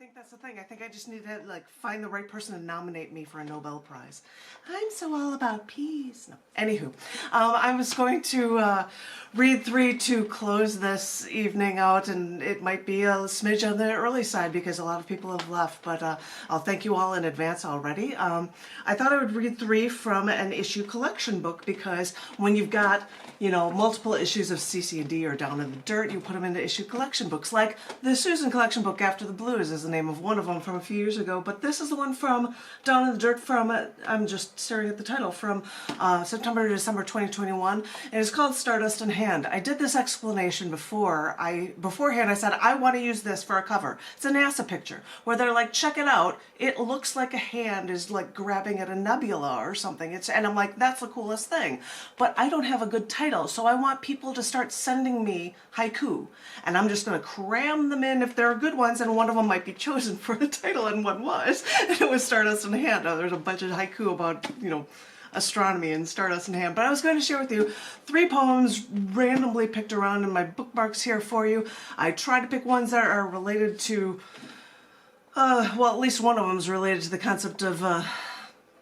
think that's the thing. I think I just need to like find the right person to nominate me for a Nobel Prize. I'm so all about peace. No. Anywho, I was going to read 3 to close this evening out, and it might be a smidge on the early side because a lot of people have left, but I'll thank you all in advance already. I thought I would read 3 from an issue collection book because when you've got, you know, multiple issues of CC&D or Down in the Dirt, you put them into issue collection books. Like the Susan collection book, After the Blues, is the name of one of them from a few years ago, but this is the one from Down in the Dirt from, I'm just staring at the title, from September to December 2021, and it's called Stardust in Hand. I did this explanation beforehand. I said, I want to use this for a cover. It's a NASA picture where they're like, check it out. It looks like a hand is like grabbing at a nebula or something. And I'm like, that's the coolest thing. But I don't have a good title, so I want people to start sending me haiku. And I'm just going to cram them in if there are good ones, and one of them might be chosen for the title, and one was. And it was Stardust in Hand. Now, there's a bunch of haiku about, you know, astronomy and Stardust in Hand. But I was going to share with you 3 poems randomly picked around in my bookmarks here for you. I tried to pick ones that are related to, well, at least one of them is related to the concept of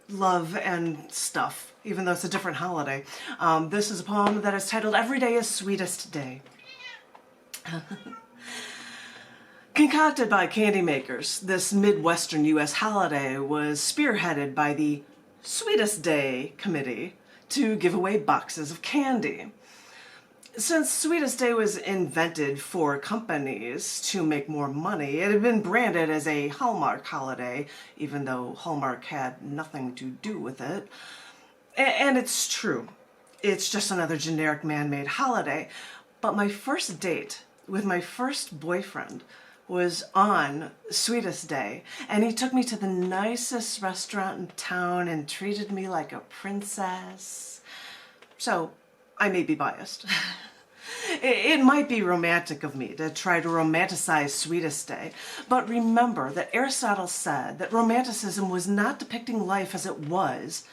love and stuff, even though it's a different holiday. This is a poem that is titled Every Day is Sweetest Day. Concocted by candy makers, this Midwestern U.S. holiday was spearheaded by the Sweetest Day Committee to give away boxes of candy. Since Sweetest Day was invented for companies to make more money, it had been branded as a Hallmark holiday, even though Hallmark had nothing to do with it. And it's true. It's just another generic man-made holiday. But my first date with my first boyfriend was on Sweetest Day, and he took me to the nicest restaurant in town and treated me like a princess. So, I may be biased. It might be romantic of me to try to romanticize Sweetest Day, but remember that Aristotle said that romanticism was not depicting life as it was,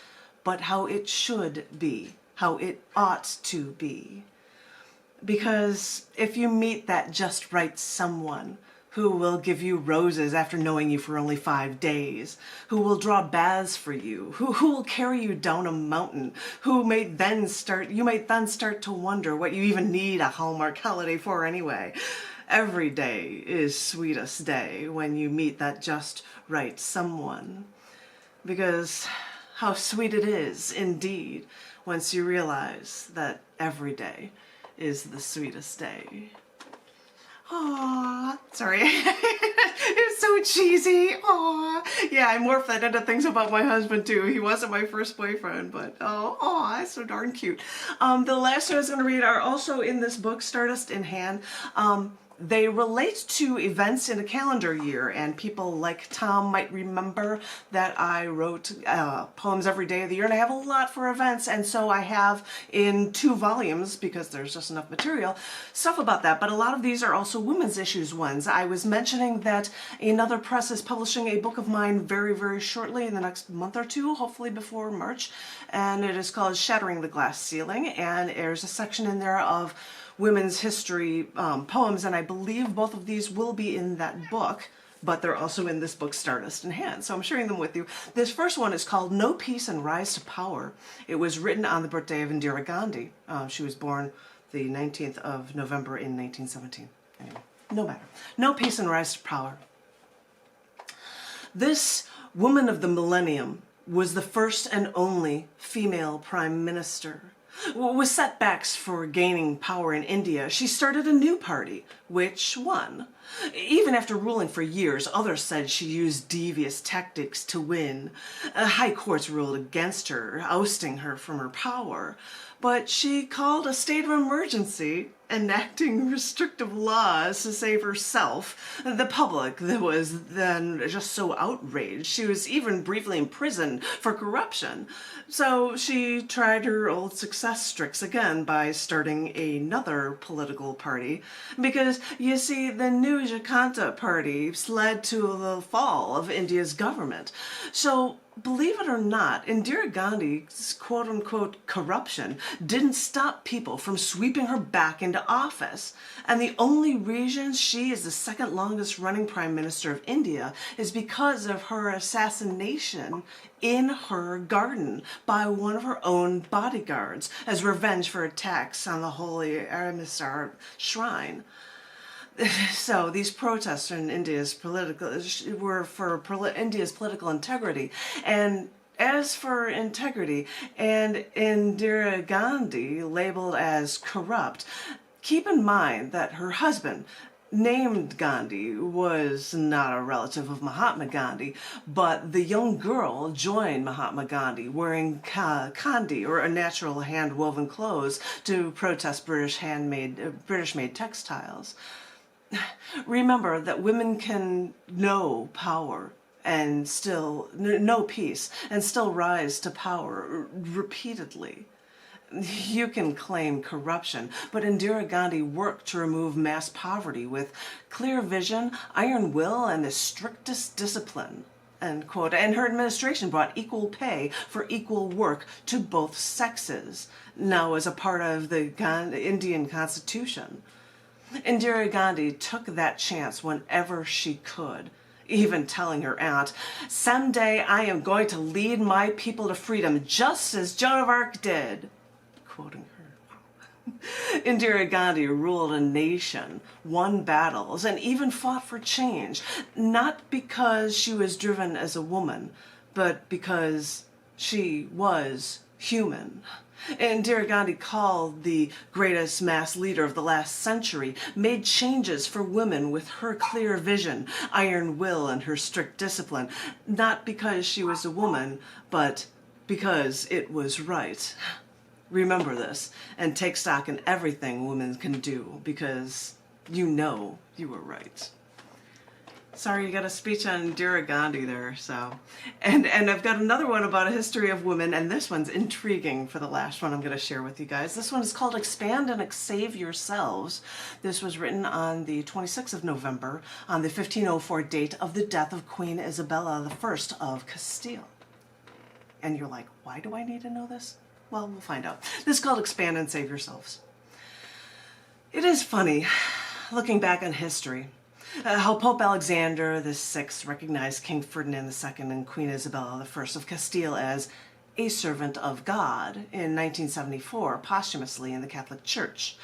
but how it should be, how it ought to be. Because if you meet that just right someone who will give you roses after knowing you for only 5 days, who will draw baths for you, who will carry you down a mountain, you might then start to wonder what you even need a Hallmark holiday for anyway. Every day is Sweetest Day when you meet that just right someone. Because how sweet it is, indeed, once you realize that every day is the sweetest day. Aww, sorry. It's so cheesy. Aww. Yeah, I morphed that into things about my husband too. He wasn't my first boyfriend, but oh, it's so darn cute. The last two I was going to read are also in this book, Stardust in Hand. They relate to events in a calendar year, and people like Tom might remember that I wrote poems every day of the year, and I have a lot for events, and so I have in 2 volumes, because there's just enough material, stuff about that, but a lot of these are also women's issues ones. I was mentioning that another press is publishing a book of mine very, very shortly in the next month or 2, hopefully before March, and it is called Shattering the Glass Ceiling, and there's a section in there of women's history poems, and I believe both of these will be in that book, but they're also in this book, Stardust in Hand, so I'm sharing them with you. This first one is called No Peace and Rise to Power. It was written on the birthday of Indira Gandhi. She was born the 19th of November in 1917. Anyway, no matter. No Peace and Rise to Power. This woman of the millennium was the first and only female prime minister. With setbacks for gaining power in India, she started a new party, which won. Even after ruling for years, others said she used devious tactics to win. High courts ruled against her, ousting her from her power. But she called a state of emergency, enacting restrictive laws to save herself. The public that was then just so outraged. She was even briefly imprisoned for corruption. So she tried her old success tricks again by starting another political party. Because, you see, the new new Jakanta party led to the fall of India's government. So, believe it or not, Indira Gandhi's quote-unquote corruption didn't stop people from sweeping her back into office. And the only reason she is the second longest running Prime Minister of India is because of her assassination in her garden by one of her own bodyguards as revenge for attacks on the holy Amritsar shrine. So these protests in India's were for India's political integrity. And as for integrity and Indira Gandhi labeled as corrupt, keep in mind that her husband, named Gandhi, was not a relative of Mahatma Gandhi, but the young girl joined Mahatma Gandhi wearing khandi, or a natural hand-woven clothes, to protest British-made textiles. Remember that women can know power and still know peace and still rise to power repeatedly. You can claim corruption, but Indira Gandhi worked to remove mass poverty with clear vision, iron will, and the strictest discipline, end quote. And her administration brought equal pay for equal work to both sexes, now as a part of the Indian Constitution. Indira Gandhi took that chance whenever she could, even telling her aunt, "Someday I am going to lead my people to freedom just as Joan of Arc did," quoting her. Indira Gandhi ruled a nation, won battles, and even fought for change, not because she was driven as a woman, but because she was human. Indira Gandhi, called the greatest mass leader of the last century, made changes for women with her clear vision, iron will, and her strict discipline, not because she was a woman, but because it was right. Remember this, and take stock in everything women can do, because you know you were right. Sorry, you got a speech on Indira Gandhi there, so. And I've got another one about a history of women, and this one's intriguing for the last one I'm going to share with you guys. This one is called Expand and Save Yourselves. This was written on the 26th of November, on the 1504 date of the death of Queen Isabella I of Castile. And you're like, why do I need to know this? Well, we'll find out. This is called Expand and Save Yourselves. It is funny, looking back on history, how Pope Alexander VI recognized King Ferdinand II and Queen Isabella I of Castile as a servant of God in 1974, posthumously in the Catholic Church.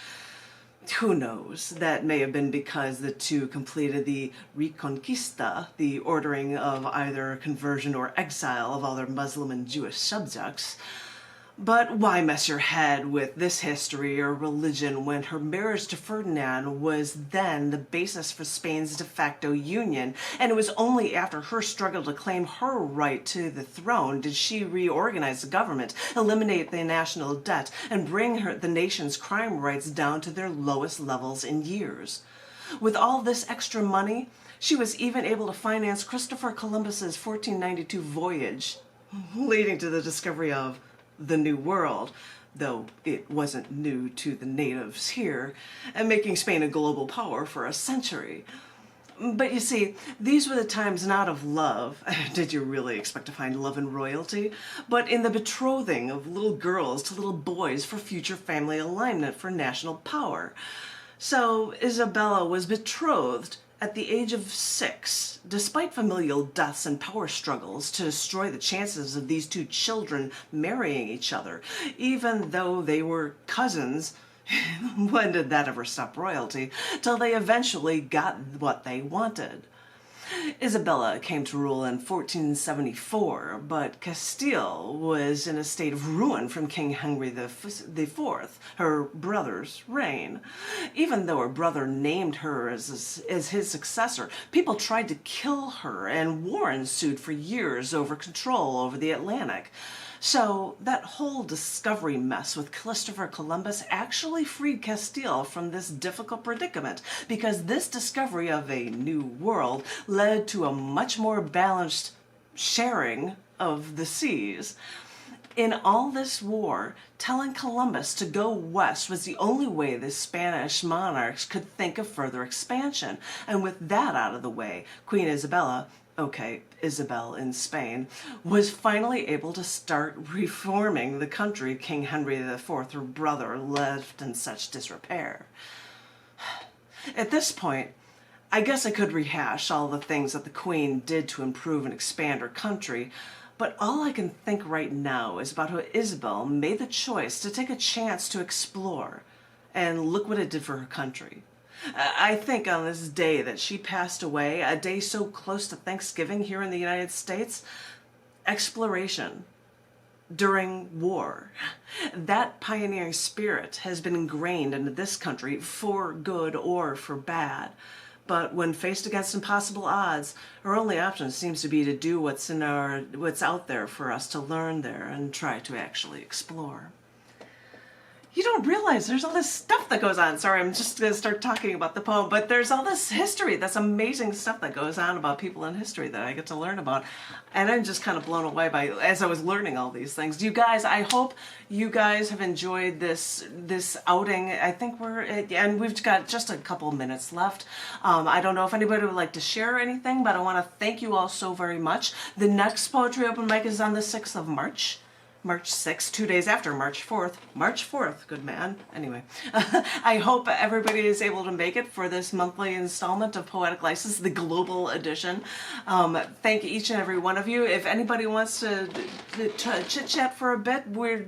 Who knows? That may have been because the two completed the Reconquista, the ordering of either conversion or exile of all their Muslim and Jewish subjects. But why mess your head with this history or religion when her marriage to Ferdinand was then the basis for Spain's de facto union, and it was only after her struggle to claim her right to the throne did she reorganize the government, eliminate the national debt, and bring the nation's crime rates down to their lowest levels in years. With all this extra money, she was even able to finance Christopher Columbus's 1492 voyage, leading to the discovery of the New World, though it wasn't new to the natives here, and making Spain a global power for a century. But you see, these were the times not of love, did you really expect to find love in royalty, but in the betrothing of little girls to little boys for future family alignment for national power. So Isabella was betrothed at the age of 6, despite familial deaths and power struggles to destroy the chances of these two children marrying each other, even though they were cousins. When did that ever stop royalty? Till they eventually got what they wanted. Isabella came to rule in 1474, but Castile was in a state of ruin from King Henry IV, her brother's reign. Even though her brother named her as his successor, people tried to kill her, and war ensued for years over control over the Atlantic. So that whole discovery mess with Christopher Columbus actually freed Castile from this difficult predicament, because this discovery of a new world led to a much more balanced sharing of the seas. In all this war, telling Columbus to go west was the only way the Spanish monarchs could think of further expansion. And with that out of the way, Queen Isabella, okay, Isabel in Spain, was finally able to start reforming the country King Henry IV, her brother, left in such disrepair. At this point, I guess I could rehash all the things that the Queen did to improve and expand her country, but all I can think right now is about how Isabel made the choice to take a chance to explore, and look what it did for her country. I think on this day that she passed away, a day so close to Thanksgiving here in the United States, exploration during war. That pioneering spirit has been ingrained into this country for good or for bad. But when faced against impossible odds, our only option seems to be to do what's out there for us to learn there and try to actually explore. You don't realize there's all this stuff that goes on. Sorry, I'm just going to start talking about the poem, but there's all this history, that's amazing stuff that goes on about people in history that I get to learn about. And I'm just kind of blown away by, as I was learning all these things. You guys, I hope you guys have enjoyed this outing. I think and we've got just a couple minutes left. I don't know if anybody would like to share anything, but I want to thank you all so very much. The next Poetry Open Mic is on the 6th of March. March 6th, 2 days after March 4th. March 4th, good man. Anyway, I hope everybody is able to make it for this monthly installment of Poetic License, the global edition. Thank each and every one of you. If anybody wants to chit-chat for a bit, we're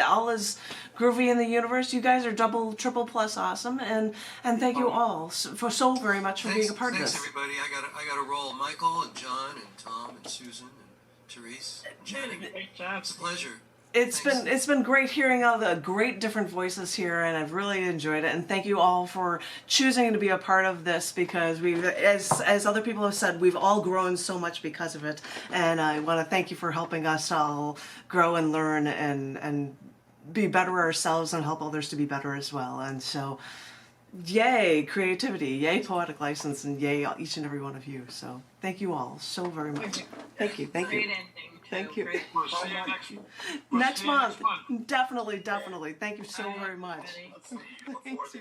all is groovy in the universe. You guys are double, triple plus awesome, and thank you all for so very much for being a part of this. Thanks, everybody. I got to roll. Michael and John and Tom and Susan and Therese, Jenny. It's a pleasure. It's been great hearing all the great different voices here, and I've really enjoyed it. And thank you all for choosing to be a part of this, because we've, as other people have said, we've all grown so much because of it. And I want to thank you for helping us all grow and learn and be better ourselves and help others to be better as well. And so, yay creativity, yay Poetic License, and yay each and every one of you. So thank you all so very much. Thank you. Thank you. Thank you. We'll see you next month. Definitely. Thank you so very much. Thank you.